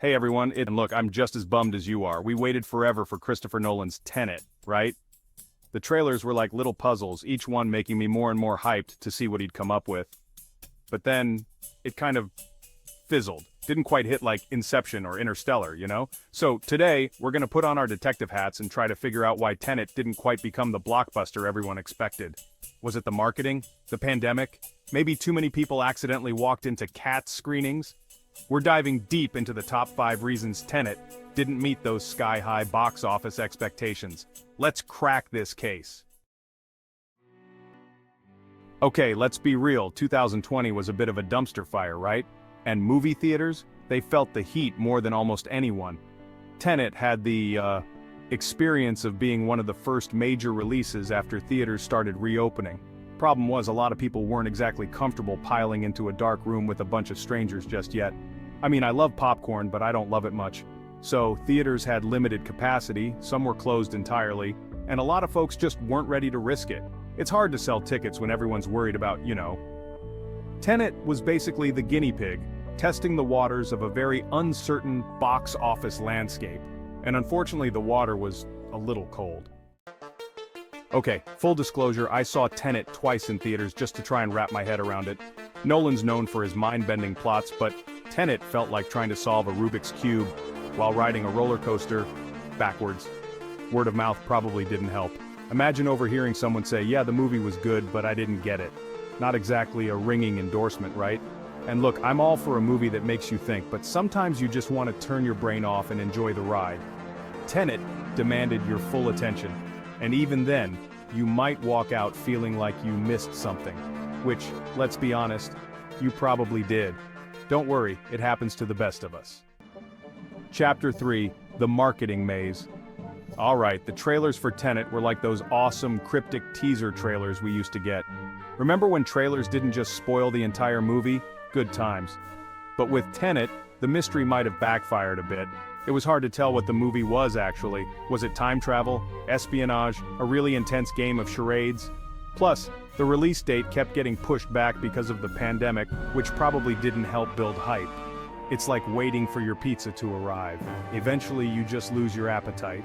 Hey everyone, and look, I'm just as bummed as you are. We waited forever for Christopher Nolan's Tenet, right? The trailers were like little puzzles, each one making me more and more hyped to see what he'd come up with. But then, it kind of fizzled. Didn't quite hit like Inception or Interstellar, you know? So today, we're gonna put on our detective hats and try to figure out why Tenet didn't quite become the blockbuster everyone expected. Was it the marketing? The pandemic? Maybe too many people accidentally walked into cat screenings? We're diving deep into the top 5 reasons Tenet didn't meet those sky-high box office expectations. Let's crack this case. Okay, let's be real, 2020 was a bit of a dumpster fire, right? And movie theaters? They felt the heat more than almost anyone. Tenet had the, experience of being one of the first major releases after theaters started reopening. Problem was, a lot of people weren't exactly comfortable piling into a dark room with a bunch of strangers just yet. I mean, I love popcorn, but I don't love it much. So, theaters had limited capacity, some were closed entirely, and a lot of folks just weren't ready to risk it. It's hard to sell tickets when everyone's worried about, you know. Tenet was basically the guinea pig, testing the waters of a very uncertain box office landscape. And unfortunately, the water was a little cold. Okay, full disclosure, I saw Tenet twice in theaters just to try and wrap my head around it. Nolan's known for his mind-bending plots, but Tenet felt like trying to solve a Rubik's Cube while riding a roller coaster backwards. Word of mouth probably didn't help. Imagine overhearing someone say, yeah, the movie was good, but I didn't get it. Not exactly a ringing endorsement, right? And look, I'm all for a movie that makes you think, but sometimes you just want to turn your brain off and enjoy the ride. Tenet demanded your full attention. And even then, you might walk out feeling like you missed something. Which, let's be honest, you probably did. Don't worry, it happens to the best of us. Chapter 3, The Marketing Maze. Alright, the trailers for Tenet were like those awesome cryptic teaser trailers we used to get. Remember when trailers didn't just spoil the entire movie? Good times. But with Tenet, the mystery might have backfired a bit. It was hard to tell what the movie was actually. Was it time travel, espionage, a really intense game of charades? Plus, the release date kept getting pushed back because of the pandemic, which probably didn't help build hype. It's like waiting for your pizza to arrive. Eventually you just lose your appetite.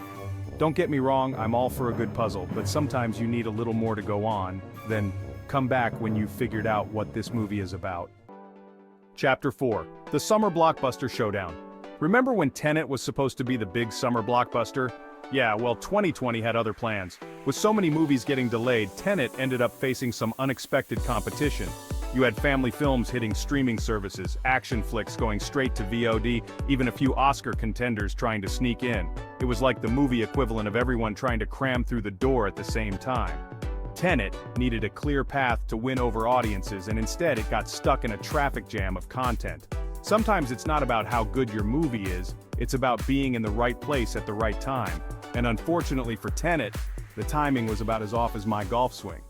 Don't get me wrong, I'm all for a good puzzle, but sometimes you need a little more to go on, then come back when you've figured out what this movie is about. Chapter 4, The Summer Blockbuster Showdown. Remember when Tenet was supposed to be the big summer blockbuster? Yeah, well, 2020 had other plans. With so many movies getting delayed, Tenet ended up facing some unexpected competition. You had family films hitting streaming services, action flicks going straight to VOD, even a few Oscar contenders trying to sneak in. It was like the movie equivalent of everyone trying to cram through the door at the same time. Tenet needed a clear path to win over audiences, and instead it got stuck in a traffic jam of content. Sometimes it's not about how good your movie is, it's about being in the right place at the right time. And unfortunately for Tenet, the timing was about as off as my golf swing.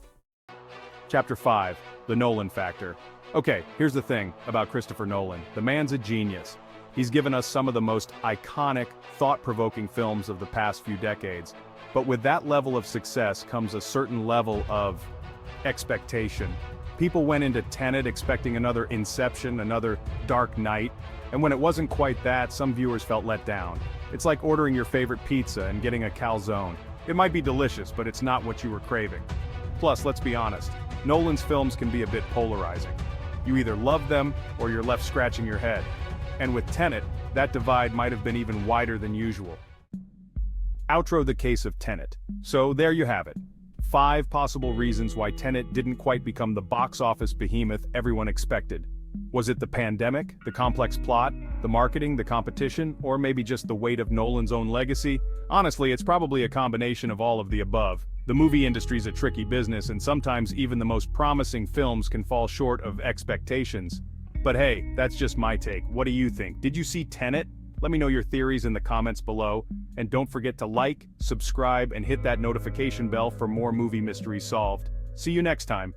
Chapter 5, The Nolan Factor. Okay, here's the thing about Christopher Nolan. The man's a genius. He's given us some of the most iconic, thought-provoking films of the past few decades. But with that level of success comes a certain level of expectation. People went into Tenet expecting another Inception, another Dark Knight, and when it wasn't quite that, some viewers felt let down. It's like ordering your favorite pizza and getting a calzone. It might be delicious, but it's not what you were craving. Plus, let's be honest, Nolan's films can be a bit polarizing. You either love them, or you're left scratching your head. And with Tenet, that divide might have been even wider than usual. Outro the case of Tenet. So there you have it. 5 possible reasons why Tenet didn't quite become the box office behemoth everyone expected. Was it the pandemic, the complex plot, the marketing, the competition, or maybe just the weight of Nolan's own legacy? Honestly, it's probably a combination of all of the above. The movie industry's a tricky business, and sometimes even the most promising films can fall short of expectations. But hey, that's just my take. What do you think? Did you see Tenet? Let me know your theories in the comments below, and don't forget to like, subscribe, and hit that notification bell for more movie mysteries solved. See you next time.